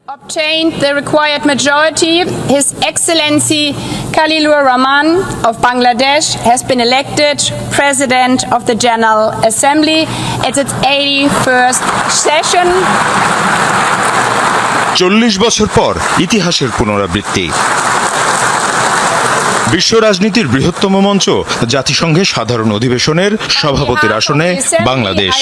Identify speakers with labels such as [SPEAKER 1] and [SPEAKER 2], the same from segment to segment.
[SPEAKER 1] obtained the required majority, His Excellency Khalilur Rahman of Bangladesh has been elected President of the General Assembly at its 81st session.
[SPEAKER 2] 40 বছর পর ইতিহাসের পুনরাবৃত্তি। বিশ্ব রাজনীতির বৃহত্তম মঞ্চ জাতিসংঘের সাধারণ অধিবেশনের সভাপতির আসনে বাংলাদেশ।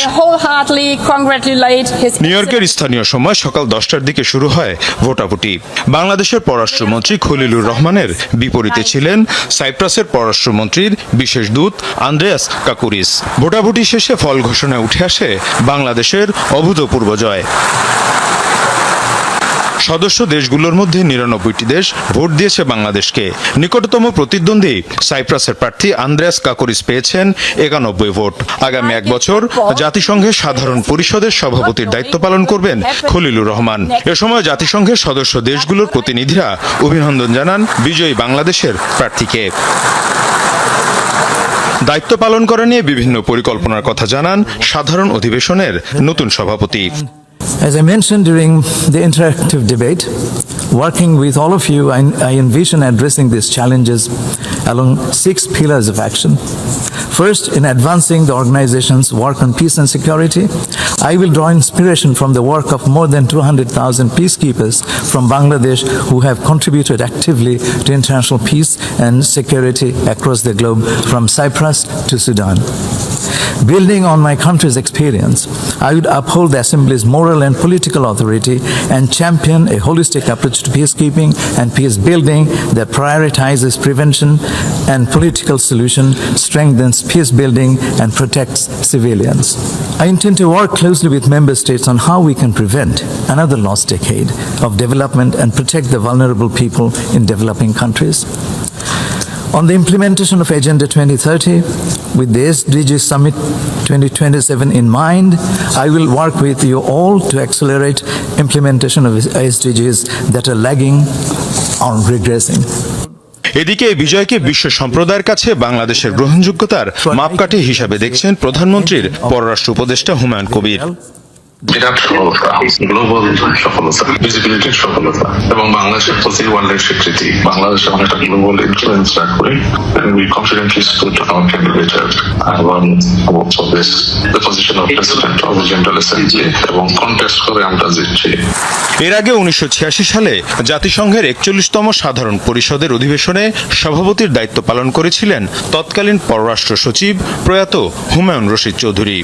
[SPEAKER 2] নিউ ইয়র্কের স্থানীয় সময় সকাল 10টার দিকে শুরু হয় ভোটাভুটি। বাংলাদেশের পররাষ্ট্রমন্ত্রী খলিলুর রহমানের বিপরীতে ছিলেন সাইপ্রাসের পররাষ্ট্রমন্ত্রীর বিশেষ দূত আন্দ্রেয়াস কাকুরিস। ভোটাভুটি শেষে ফল ঘোষণায় উঠে আসে বাংলাদেশের অভূতপূর্ব জয়। সদস্য দেশগুলোর মধ্যে 99টি দেশ ভোট দিয়েছে বাংলাদেশকে। নিকটতম প্রতিদ্বন্দ্বী সাইপ্রাসের প্রার্থী আন্দ্রেয়াস কাকুরিস পেয়েছেন 91 ভোট। আগামী 1 বছর জাতিসংঘের সাধারণ পরিষদের সভাপতির দায়িত্ব পালন করবেন খলিলুর রহমান। এ সময় জাতিসংঘের সদস্য দেশগুলোর প্রতিনিধিরা অভিনন্দন জানান বিজয়ী বাংলাদেশের প্রার্থীকে। দায়িত্ব পালন করা নিয়ে বিভিন্ন পরিকল্পনার কথা জানান সাধারণ অধিবেশনের নতুন সভাপতি।
[SPEAKER 3] As I mentioned during the interactive debate, working with all of you, I envision addressing these challenges along 6 pillars of action. First, in advancing the organization's work on peace and security, I will draw inspiration from the work of more than 200,000 peacekeepers from Bangladesh who have contributed actively to international peace and security across the globe, from Cyprus to Sudan. Building on my country's experience, I would uphold the Assembly's moral and political authority and champion a holistic approach to peacekeeping and peace building that prioritizes prevention and political solution, strengthens peace building and protects civilians. I intend to work closely with member states on how we can prevent another lost decade of development and protect the vulnerable people in developing countries. On the implementation of Agenda 2030, with the SDG Summit 2027 in mind, I will work with you all to accelerate implementation of SDGs that are lagging or regressing.
[SPEAKER 2] এদিকে বিজয়কে বিশ্ব সম্প্রদায়ের কাছে বাংলাদেশের গ্রহণযোগ্যতার মাপকাঠি হিসাবে দেখছেন প্রধানমন্ত্রীর পররাষ্ট্র উপদেষ্টা হুমায়ুন কবির।
[SPEAKER 4] বিরাট সফলতা, গ্লোবাল সফলতা, ভিজিবিলিটির সফলতা এবং বাংলাদেশের প্রতি ওয়ার্ল্ডের স্বীকৃতি। বাংলাদেশ এমন একটা গ্লোবাল ইনফ্লুয়েন্স রাখবে। We confidently stood our candidature এবং the position of President of the General Assembly এবং কন্টেস্ট করে আমরা জিতছি।
[SPEAKER 2] এর আগে 1986 সালে জাতিসংঘের 41তম সাধারণ পরিষদের অধিবেশনে সভাপতির দায়িত্ব পালন করেছিলেন তৎকালীন পররাষ্ট্র সচিব প্রয়াত হুমায়ুন রশিদ চৌধুরী।